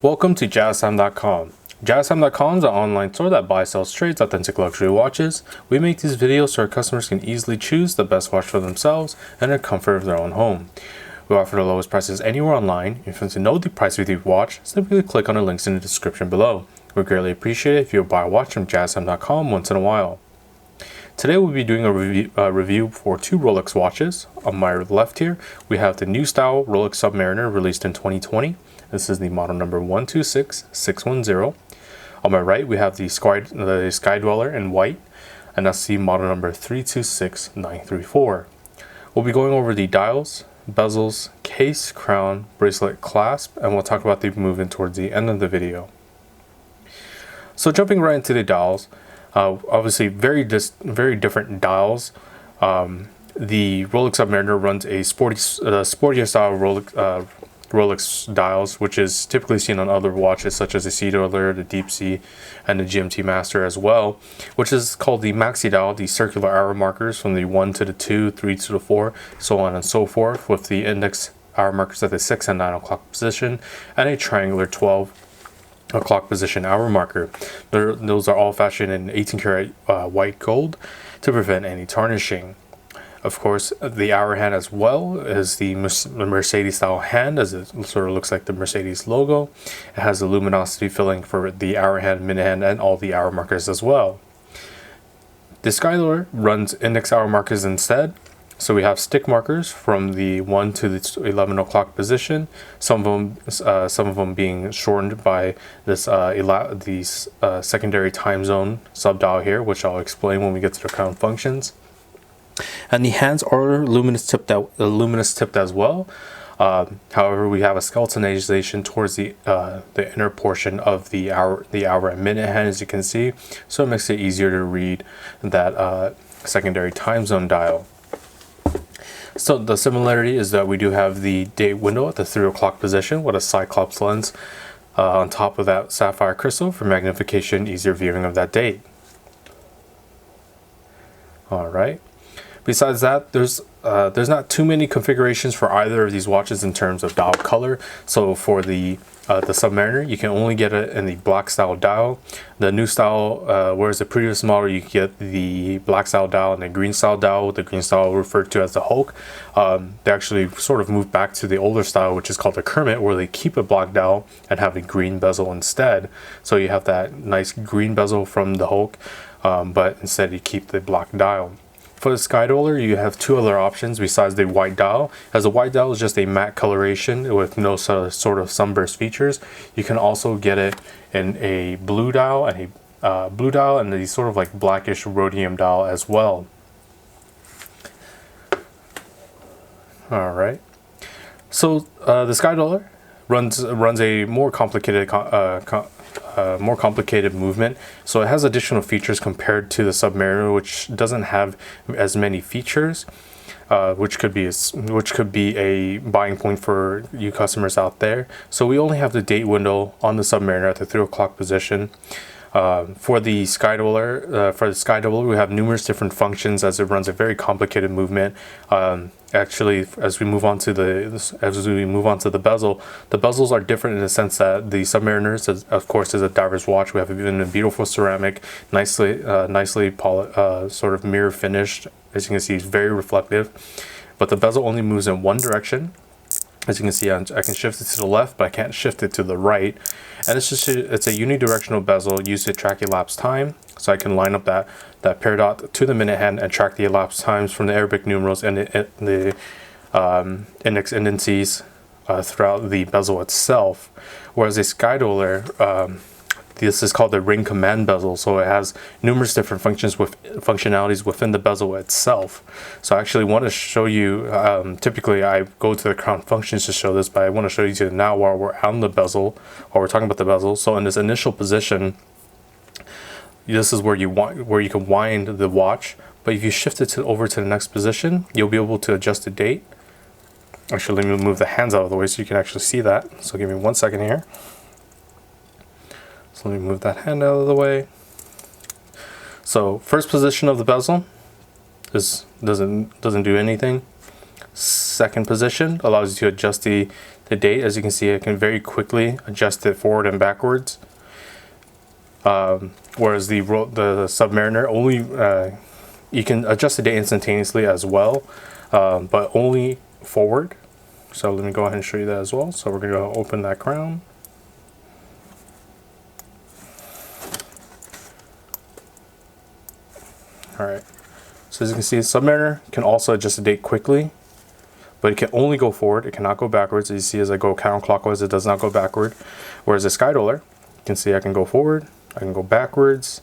Welcome to JazzTime.com. JazzTime.com is an online store that buys, sells, trades authentic luxury watches. We make these videos so our customers can easily choose the best watch for themselves and the comfort of their own home. We offer the lowest prices anywhere online. If you want to know the price of your watch, simply click on the links in the description below. We greatly appreciate it if you buy a watch from JazzTime.com once in a while. Today we'll be doing a review for two Rolex watches. On my left here, we have the new style Rolex Submariner released in 2020. This is the model number 126610. On my right, we have the Sky-Dweller in white, and that's the model number 326934. We'll be going over the dials, bezels, case, crown, bracelet, clasp, and we'll talk about the movement towards the end of the video. So jumping right into the dials, obviously very different dials. The Rolex Submariner runs a sportier style Rolex dials, which is typically seen on other watches such as the Sea-Dweller, the Deep Sea, and the GMT Master as well, which is called the maxi dial, the circular hour markers from the 1 to the 2, 3 to the 4, so on and so forth, with the index hour markers at the 6 and 9 o'clock position, and a triangular 12 o'clock position hour marker. Those are all fashioned in 18 karat white gold to prevent any tarnishing. Of course, the hour hand as well is the Mercedes style hand, as it sort of looks like the Mercedes logo. It has the luminosity filling for the hour hand, minute hand, and all the hour markers as well. The Sky-Dweller runs index hour markers instead. So we have stick markers from the 1 to the 11 o'clock position. Some of them being shortened by this secondary time zone sub-dial here, which I'll explain when we get to the crown functions. And the hands are luminous tipped as well. However, we have a skeletonization towards the inner portion of the hour and minute hand, as you can see, so it makes it easier to read that secondary time zone dial. So the similarity is that we do have the date window at the 3 o'clock position with a Cyclops lens on top of that sapphire crystal for magnification, easier viewing of that date. All right. Besides that, there's not too many configurations for either of these watches in terms of dial color. So for the Submariner, you can only get it in the black style dial. The new style, whereas the previous model you get the black style dial and the green style dial, with the green style referred to as the Hulk. They actually sort of moved back to the older style, which is called the Kermit, where they keep a black dial and have a green bezel instead. So you have that nice green bezel from the Hulk, but instead you keep the black dial. For the Sky-Dweller, you have two other options besides the white dial. As the white dial is just a matte coloration with no sort of sunburst features, you can also get it in a blue dial and the sort of like blackish rhodium dial as well. All right. So the Sky-Dweller runs a more complicated movement, so it has additional features compared to the Submariner, which doesn't have as many features, which could be a buying point for you customers out there. So we only have the date window on the Submariner at the 3 o'clock position. For the Sky-Dweller, we have numerous different functions as it runs a very complicated movement. Actually, as we move on to the bezel, the bezels are different in the sense that the Submariner, of course, is a diver's watch. We have even a beautiful ceramic, nicely sort of mirror finished. As you can see, it's very reflective. But the bezel only moves in one direction. As you can see, I can shift it to the left, but I can't shift it to the right. And it's a unidirectional bezel used to track elapsed time. So I can line up that peridot to the minute hand and track the elapsed times from the Arabic numerals and the index indices throughout the bezel itself. Whereas a Sky-Dweller, this is called the ring command bezel, so it has numerous different functionalities within the bezel itself. So I actually want to show you, typically I go to the crown functions to show this, but I want to show you now while we're on the bezel, while we're talking about the bezel. So in this initial position, this is where you can wind the watch, but if you shift it over to the next position, you'll be able to adjust the date. Actually, let me move the hands out of the way so you can actually see that. So give me 1 second here. So let me move that hand out of the way. So first position of the bezel doesn't do anything. second position allows you to adjust the date. As you can see, I can very quickly adjust it forward and backwards. Whereas the Submariner only you can adjust the date instantaneously as well, but only forward. So let me go ahead and show you that as well. So we're going to open that crown. Alright, so as you can see, the Submariner can also adjust the date quickly, but it can only go forward. It cannot go backwards. As you see, as I go counterclockwise, it does not go backward. Whereas the Sky-Dweller, you can see I can go forward, I can go backwards.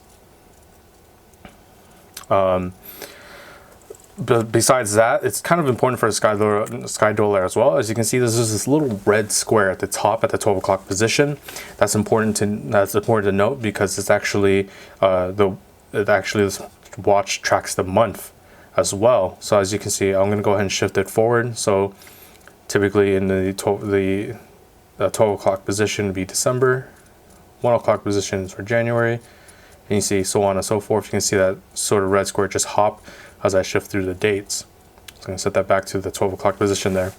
But besides that, it's kind of important for the Sky-Dweller as well. As you can see, there's this little red square at the top at the 12 o'clock position. That's important to note, because it's actually this watch tracks the month as well. So as you can see, I'm going to go ahead and shift it forward. So typically in the 12 o'clock position would be December, 1 o'clock position is for January, and you see so on and so forth. You can see that sort of red square just hop as I shift through the dates. So I'm going to set that back to the 12 o'clock position there.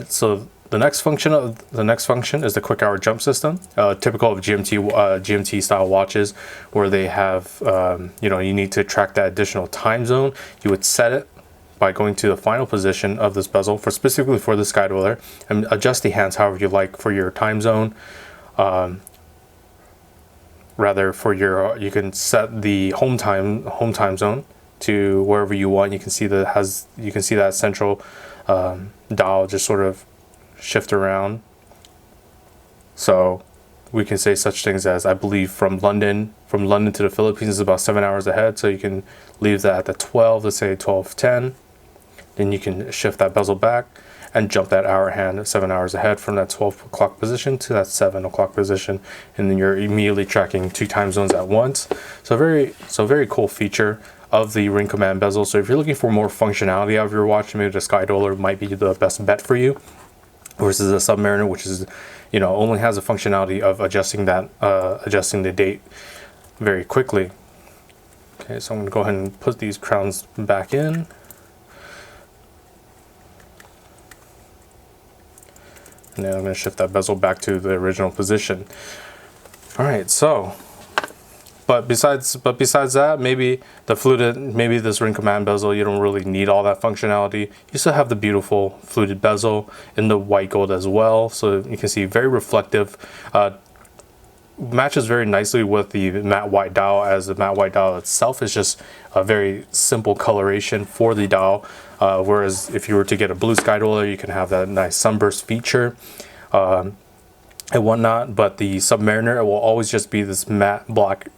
So the next function is the quick hour jump system, typical of GMT style watches, where they have you need to track that additional time zone. You would set it by going to the final position of this bezel specifically for the Sky-Dweller, and adjust the hands however you like for your time zone. You can set the home time zone to wherever you want. You can see that central dial just sort of shift around. So we can say such things as, I believe from London to the Philippines is about 7 hours ahead. So you can leave that at the 12, let's say 12:10. Then you can shift that bezel back and jump that hour hand 7 hours ahead from that 12 o'clock position to that 7 o'clock position, and then you're immediately tracking 2 time zones at once. So very cool feature of the ring command bezel. So if you're looking for more functionality out of your watch, maybe the Sky-Dweller might be the best bet for you, versus the Submariner, which is only has the functionality of adjusting the date very quickly. Okay, so I'm going to go ahead and put these crowns back in. And then I'm going to shift that bezel back to the original position. All right, so, but besides that, maybe this ring command bezel, you don't really need all that functionality. You still have the beautiful fluted bezel in the white gold as well. So you can see very reflective, matches very nicely with the matte white dial, as the matte white dial itself is just a very simple coloration for the dial. Whereas if you were to get a blue Sky-Dweller, you can have that nice sunburst feature and whatnot. But the Submariner, it will always just be this matte black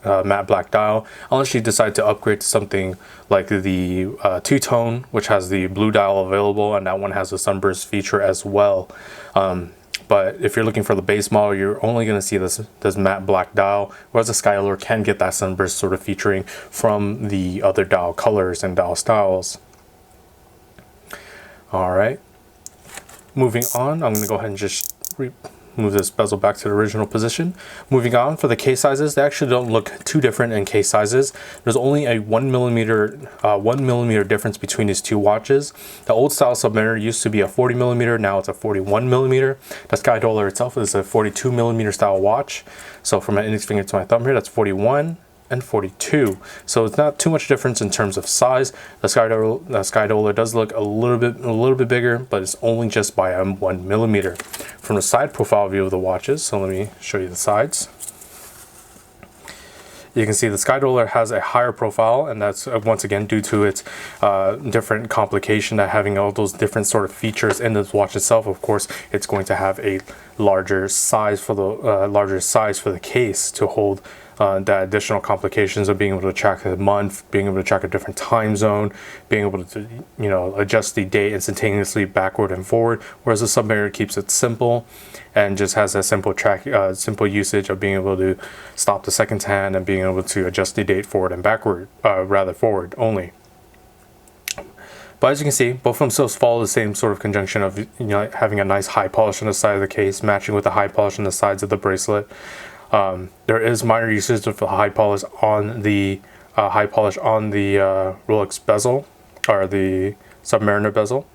dial, unless you decide to upgrade to something like the two-tone, which has the blue dial available, and that one has a sunburst feature as well. But if you're looking for the base model, you're only going to see this matte black dial, whereas the Sky-Dweller can get that sunburst sort of featuring from the other dial colors and dial styles. All right, moving on, I'm going to go ahead and just move this bezel back to the original position. Moving on, for the case sizes, they actually don't look too different in case sizes. There's only a 1 millimeter difference between these two watches. The old style Submariner used to be a 40 millimeter, now it's a 41 millimeter. The Sky-Dweller itself is a 42 millimeter style watch. So from my index finger to my thumb here, that's 41 and 42. So it's not too much difference in terms of size. The Sky-Dweller does look a little bit bigger, but it's only just by 1 millimeter. From the side profile view of the watches, so let me show you the sides. You can see the Sky-Dweller has a higher profile, and that's once again due to its different complication, that having all those different sort of features in the watch itself. Of course, it's going to have a larger size for the case to hold the additional complications of being able to track the month, being able to track a different time zone, being able to adjust the date instantaneously backward and forward. Whereas the Submariner keeps it simple and just has a simple usage of being able to stop the seconds hand and being able to adjust the date forward and backward, rather forward only. But as you can see, both of them still follow the same sort of conjunction of having a nice high polish on the side of the case, matching with the high polish on the sides of the bracelet. There is minor usage of the high polish on the Rolex bezel, or the Submariner bezel.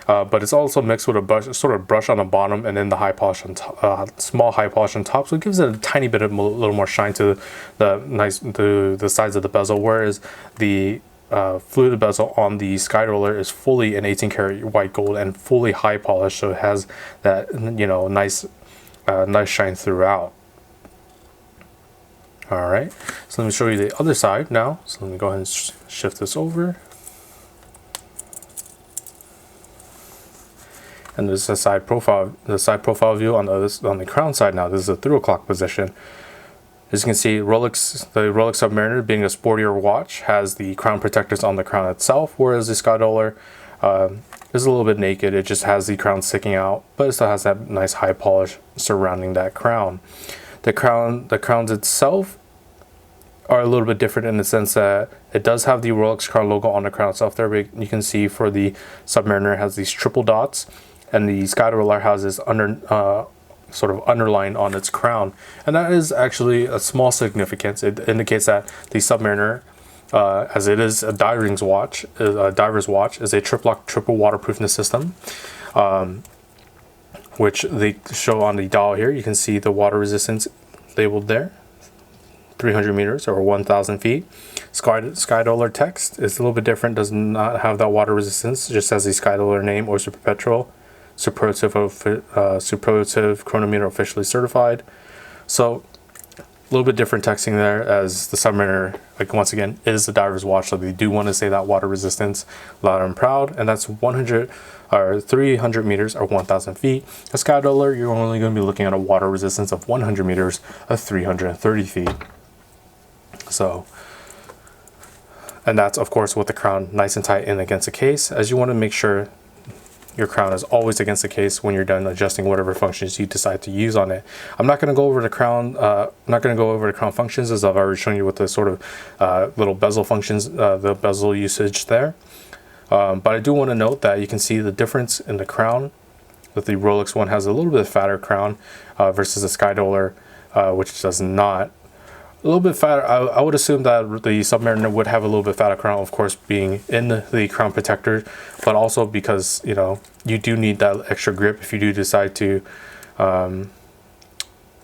But it's also mixed with a brush on the bottom, and then the high polish on top, small high polish on top. So it gives it a tiny bit of a little more shine to the sides of the bezel. Whereas the fluted bezel on the Sky-Dweller is fully an 18 karat white gold and fully high polish, so it has that nice shine throughout. All right, so let me show you the other side now. So let me go ahead and shift this over. And this is the side profile view on the crown side. Now this is a 3 o'clock position. As you can see, the Rolex Submariner, being a sportier watch, has the crown protectors on the crown itself, whereas the Sky-Dweller is a little bit naked. It just has the crown sticking out, but it still has that nice high polish surrounding that crown. The crowns itself are a little bit different in the sense that it does have the Rolex crown logo on the crown itself there, but you can see for the Submariner it has these triple dots, and the Sky-Dweller has this sort of underline on its crown, and that is actually a small significance. It indicates that the Submariner, as it is a diver's watch, is a triple waterproofness system, which they show on the dial here. You can see the water resistance labeled there, 300 meters or 1,000 feet. Sky-Dweller text is a little bit different, does not have that water resistance, just has the Sky-Dweller name, Oyster Perpetual, superlative chronometer officially certified. So a little bit different texting there, as the Submariner, like, once again, is a diver's watch, so they do want to say that water resistance loud and proud, and that's 100 or 300 meters or 1,000 feet. A Sky-Dweller, you're only going to be looking at a water resistance of 100 meters or 330 feet. So, and that's of course with the crown nice and tight in against the case, as you want to make sure your crown is always against the case when you're done adjusting whatever functions you decide to use on it. I'm not going to go over the crown. Functions, as I've already shown you with the sort of little bezel functions, the bezel usage there. But I do want to note that you can see the difference in the crown. That the Rolex one has a little bit fatter crown versus the Sky-Dweller, which does not. A little bit fatter. I would assume that the Submariner would have a little bit fatter crown, of course, being in the crown protector, but also because you do need that extra grip if you do decide to. You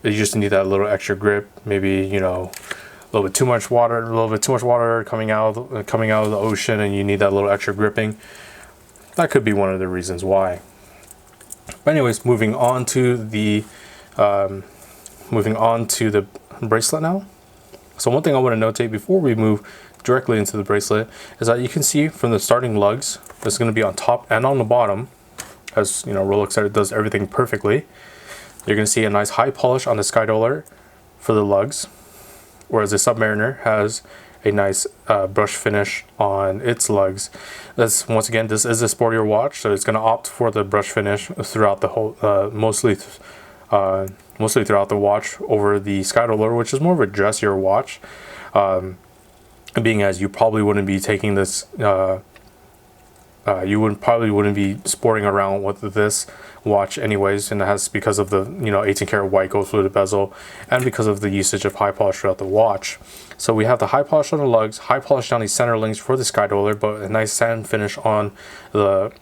just need that little extra grip. Maybe a little bit too much water, coming out of the ocean, and you need that little extra gripping. That could be one of the reasons why. But anyways, moving on to the bracelet now. So one thing I want to notate before we move directly into the bracelet is that you can see from the starting lugs, it's going to be on top and on the bottom, as Rolex said, it does everything perfectly. You're going to see a nice high polish on the Sky-Dweller for the lugs, whereas the Submariner has a nice brush finish on its lugs. Once again, this is a sportier watch, so it's going to opt for the brush finish throughout the whole, mostly throughout the watch over the Sky-Dweller, which is more of a dressier watch, being as you probably wouldn't be taking this, probably wouldn't be sporting around with this watch anyways, and it has, because of the 18 karat white gold fluted bezel, and because of the usage of high polish throughout the watch. So we have the high polish on the lugs, high polish down the center links for the Sky-Dweller, but a nice sand finish on the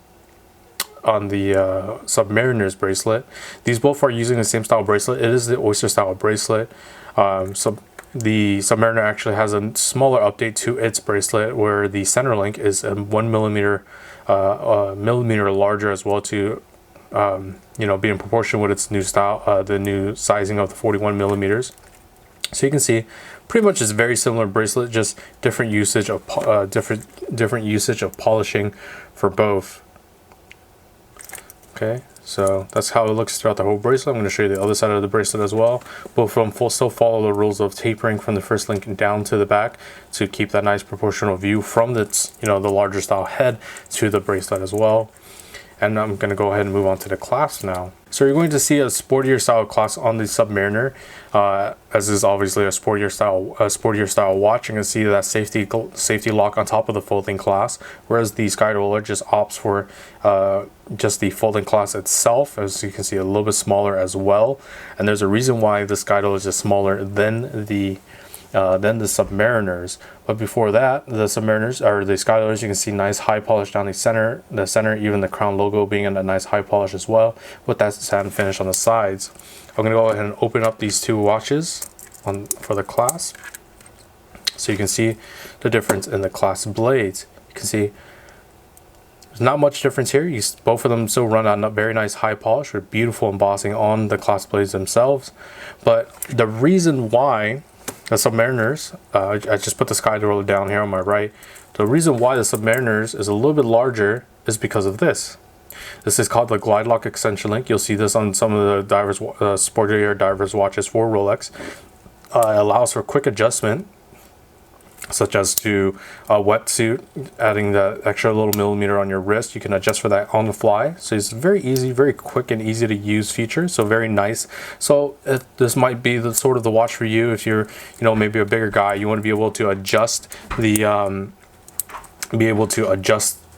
Submariner's bracelet. These both are using the same style bracelet. It is the Oyster style bracelet. So the Submariner actually has a smaller update to its bracelet, where the center link is 1 millimeter larger as well, to be in proportion with its new style, the new sizing of the 41 millimeters. So you can see pretty much it's very similar bracelet, just different usage of different usage of polishing for both. Okay, so that's how it looks throughout the whole bracelet. I'm going to show you the other side of the bracelet as well. Both of them still follow the rules of tapering from the first link down to the back to keep that nice proportional view from its, the larger style head to the bracelet as well. And I'm going to go ahead and move on to the clasp now. So you're going to see a sportier style clasp on the Submariner, as is obviously a sportier style watch. You can see that safety lock on top of the folding clasp, whereas the Sky-Dweller just opts for just the folding clasp itself, as you can see, a little bit smaller as well. And there's a reason why the Sky-Dweller is just smaller than the then the Submariners. But before that, the Submariners or the Sky-Dwellers, you can see nice high polish down the center, even the crown logo being in a nice high polish as well, with that satin finish on the sides. I'm gonna go ahead and open up these two watches for the clasp, so you can see the difference in the clasp blades. You can see there's not much difference here. Both of them still run on a very nice high polish with beautiful embossing on the clasp blades themselves. But the reason why the Submariners, I just put the Sky-Dweller down here on my right. The reason why the Submariners is a little bit larger is because of this. This is called the Glide Lock Extension Link. You'll see this on some of the sportier divers watches for Rolex. It allows for quick adjustment, such as to a wetsuit, adding the extra little millimeter on your wrist. You can adjust for that on the fly. So it's very easy, very quick and easy to use feature. So very nice. So this might be the sort of the watch for you if you're, maybe a bigger guy. You want to be able to adjust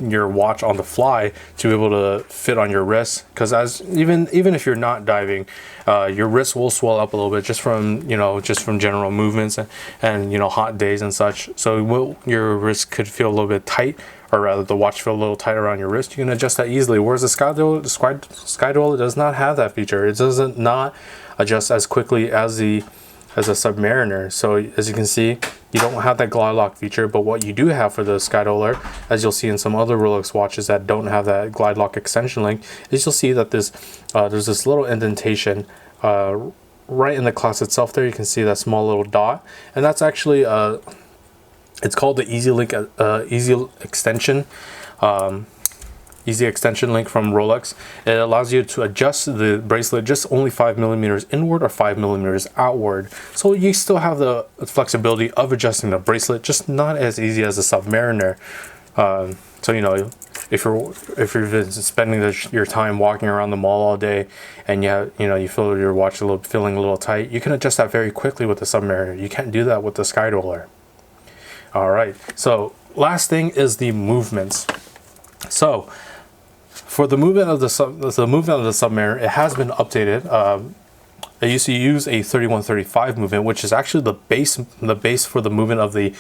your watch on the fly to be able to fit on your wrist, because even if you're not diving, your wrist will swell up a little bit just from general movements and hot days and such. So your wrist could feel a little bit tight, or rather the watch feel a little tight around your wrist. You can adjust that easily, whereas the Sky-Dweller does not have that feature. It doesn't not adjust as quickly as a Submariner. So as you can see, you don't have that glide lock feature, but what you do have for the Sky-Dweller, as you'll see in some other Rolex watches that don't have that glide lock extension link, is you'll see that there's this little indentation right in the clasp itself. There you can see that small little dot, and that's actually it's called the Easy Extension Link from Rolex. It allows you to adjust the bracelet just only 5 millimeters inward or 5 millimeters outward. So you still have the flexibility of adjusting the bracelet, just not as easy as a Submariner. So if you've been spending your time walking around the mall all day, and you feel your watch feeling a little tight, you can adjust that very quickly with the Submariner. You can't do that with the Sky-Dweller. All right. So last thing is the movements. So for the movement of the Submariner, it has been updated. I used to use a 3135 movement, which is actually the base for the movement of the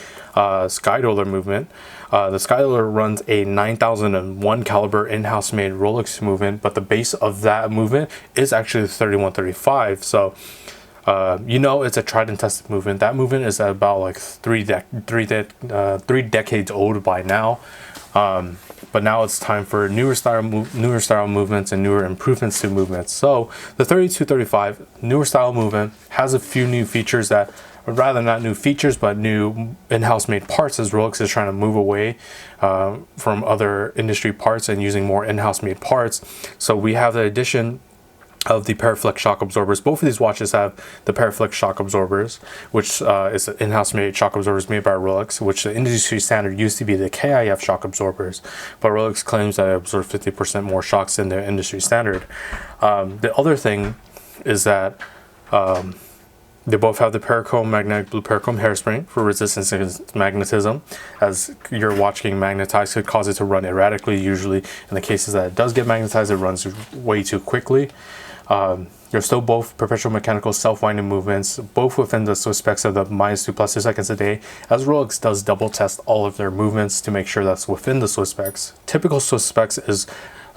Sky-Dweller movement. The Sky-Dweller runs a 9001 caliber in-house made Rolex movement, but the base of that movement is actually the 3135. So it's a tried and tested movement. That movement is about like three decades old by now. But now it's time for newer style movements and newer improvements to movements. So the 3235 newer style movement has a few new features that, or rather not new features, but new in-house made parts, as Rolex is trying to move away from other industry parts and using more in-house made parts. So we have the addition of the Paraflex shock absorbers. Both of these watches have the Paraflex shock absorbers, which is in-house made shock absorbers made by Rolex, which the industry standard used to be the KIF shock absorbers, but Rolex claims that it absorbs 50% more shocks than the industry standard. The other thing is that they both have the Parachrome magnetic blue Parachrome hairspring for resistance against magnetism, as your watch getting magnetized could cause it to run erratically. Usually in the cases that it does get magnetized, it runs way too quickly. They're still both perpetual mechanical self-winding movements, both within the Swiss specs of the -2 + 2 seconds a day, as Rolex does double test all of their movements to make sure that's within the Swiss specs. Typical Swiss specs is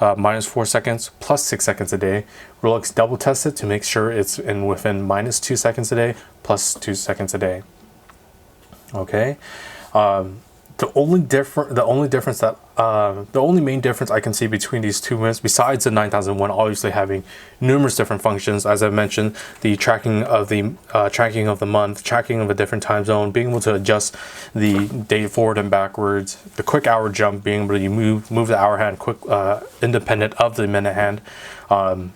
-4 seconds plus 6 seconds a day. Rolex double tests it to make sure it's within -2 seconds a day plus 2 seconds a day. Okay. The only main difference I can see between these two movements, besides the 9001 obviously having numerous different functions, as I mentioned, the tracking of the month, tracking of a different time zone, being able to adjust the date forward and backwards, the quick hour jump, being able to move the hour hand quick, independent of the minute hand. The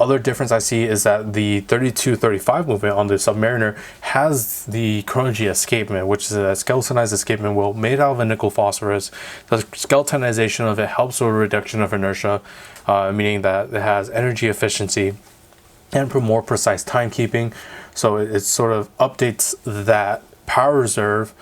other difference I see is that the 3235 movement on the Submariner has the chronology escapement, which is a skeletonized escapement wheel made out of a nickel phosphorus. The skeletonization of it helps with reduction of inertia, meaning that it has energy efficiency and more precise timekeeping. So it sort of updates that power reserve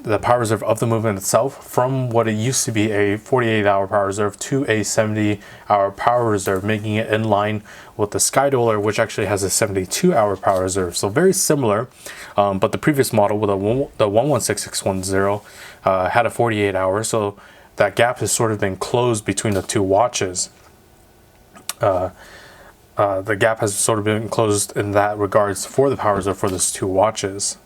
the power reserve of the movement itself from what it used to be a 48-hour power reserve to a 70-hour power reserve, making it in line with the Sky-Dweller, which actually has a 72-hour power reserve. So very similar, but the previous model with the 116610 had a 48-hour, so that gap has sort of been closed between the two watches. The gap has sort of been closed in that regards for the power reserve for those two watches.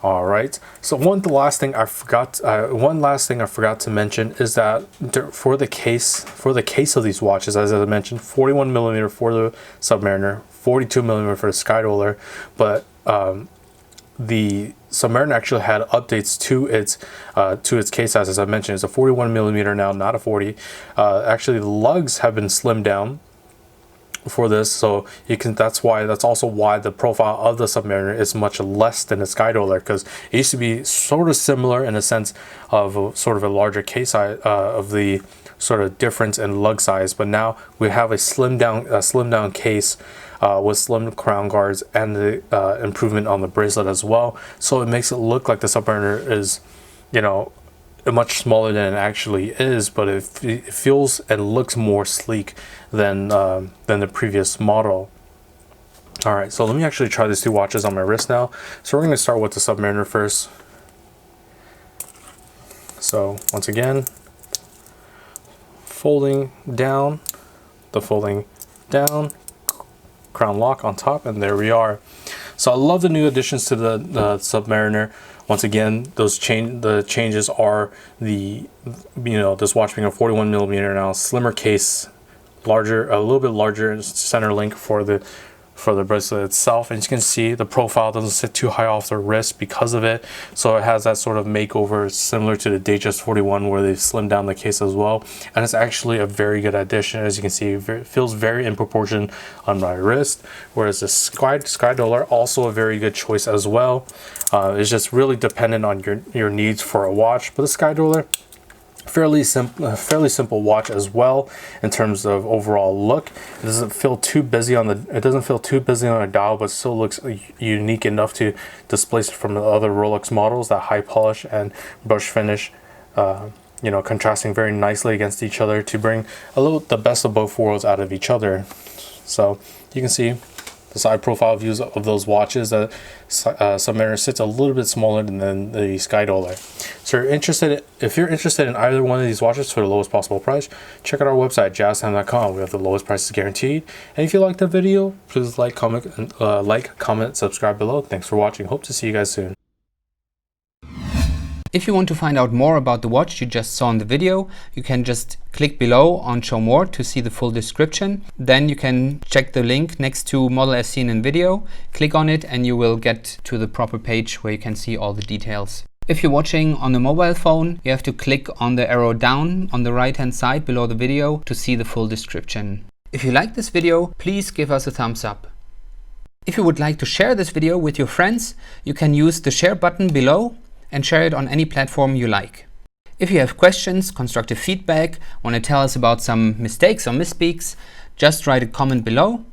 All right. So one last thing I forgot to mention is that for the case of these watches, as I mentioned, 41mm for the Submariner, 42mm for the Sky-Dweller, but the Submariner actually had updates to its case size. As I mentioned, it's a 41mm now, not a 40. Actually, the lugs have been slimmed down for this, so you can that's also why the profile of the Submariner is much less than the Sky-Dweller, because it used to be sort of similar in a sense of sort of a larger case size, of the sort of difference in lug size, but now we have a slimmed down case with slim crown guards and the improvement on the bracelet as well, so it makes it look like the Submariner is, you know, much smaller than it actually is, but it feels and looks more sleek than the previous model. All right, so let me actually try these two watches on my wrist now. So we're going to start with the Submariner first. So once again, folding down, crown lock on top, and there we are. So I love the new additions to the Submariner. Once again, the changes are this watch being a 41mm now, slimmer case, a little bit larger center link for the bracelet itself, and you can see the profile doesn't sit too high off the wrist because of it, so it has that sort of makeover similar to the Datejust 41 where they've slimmed down the case as well, and it's actually a very good addition. As you can see, it feels very in proportion on my wrist, whereas the Sky-Dweller, also a very good choice as well. It's just really dependent on your needs for a watch, but the Sky-Dweller, fairly simple watch as well in terms of overall look. It doesn't feel too busy on the dial, but still looks unique enough to displace it from the other Rolex models. That high polish and brush finish, contrasting very nicely against each other to bring the best of both worlds out of each other. So you can see the side profile views of those watches. The Submariner sits a little bit smaller than the Sky-Dweller. So if you're interested in either one of these watches for the lowest possible price, check out our website, jazztime.com. We have the lowest prices guaranteed. And if you liked the video, please like, comment, subscribe below. Thanks for watching. Hope to see you guys soon. If you want to find out more about the watch you just saw in the video, you can just click below on Show More to see the full description. Then you can check the link next to model as seen in video, click on it, and you will get to the proper page where you can see all the details. If you're watching on a mobile phone, you have to click on the arrow down on the right hand side below the video to see the full description. If you like this video, please give us a thumbs up. If you would like to share this video with your friends, you can use the share button below and share it on any platform you like. If you have questions, constructive feedback, want to tell us about some mistakes or misspeaks, just write a comment below.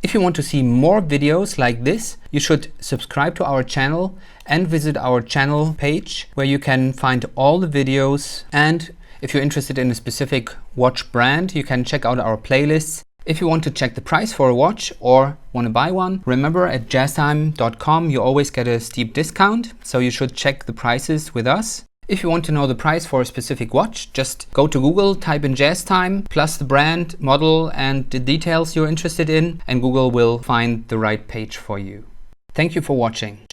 If you want to see more videos like this, you should subscribe to our channel and visit our channel page where you can find all the videos. And if you're interested in a specific watch brand, you can check out our playlists. If you want to check the price for a watch or want to buy one, remember at jazztime.com you always get a steep discount, so you should check the prices with us. If you want to know the price for a specific watch, just go to Google, type in JazzTime, plus the brand, model and the details you're interested in, and Google will find the right page for you. Thank you for watching.